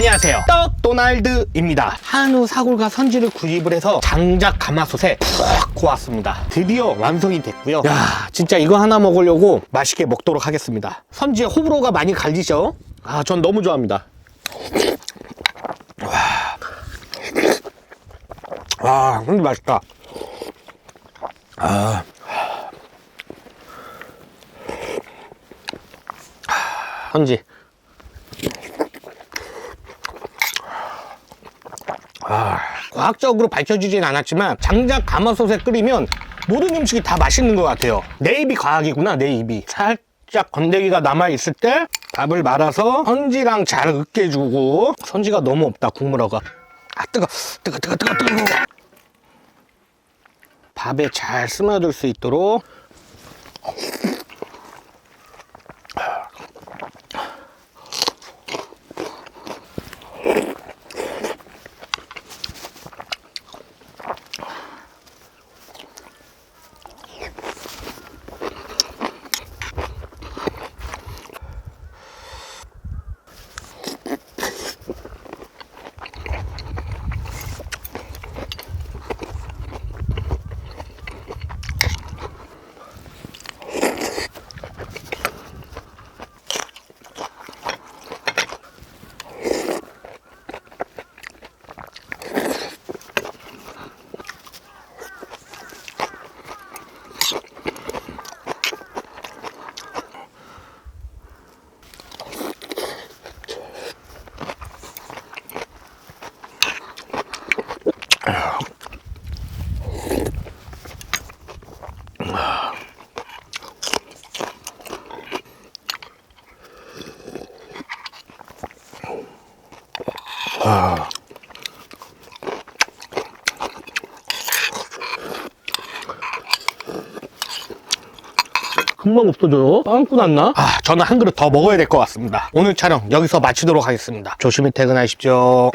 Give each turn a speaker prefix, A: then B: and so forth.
A: 안녕하세요, 떡도날드입니다. 한우사골과 선지를 구입을 해서 장작 가마솥에 푹 구웠습니다. 드디어 완성이 됐고요. 야, 진짜 이거 하나 먹으려고 맛있게 먹도록 하겠습니다. 선지에 호불호가 많이 갈리죠? 아, 전 너무 좋아합니다. 와, 선지 맛있다. 선지. 과학적으로 밝혀지진 않았지만 장작 가마솥에 끓이면 모든 음식이 다 맛있는 것 같아요. 내 입이 과학이구나. 내 입이 살짝 건더기가 남아있을 때 밥을 말아서 선지랑 잘 으깨주고. 선지가 너무 없다, 국물어가. 아, 뜨거. 밥에 잘 스며들 수 있도록. 금방 없어져요. 빵꾸 났나? 저는 한 그릇 더 먹어야 될 것 같습니다. 오늘 촬영 여기서 마치도록 하겠습니다. 조심히 퇴근하십시오.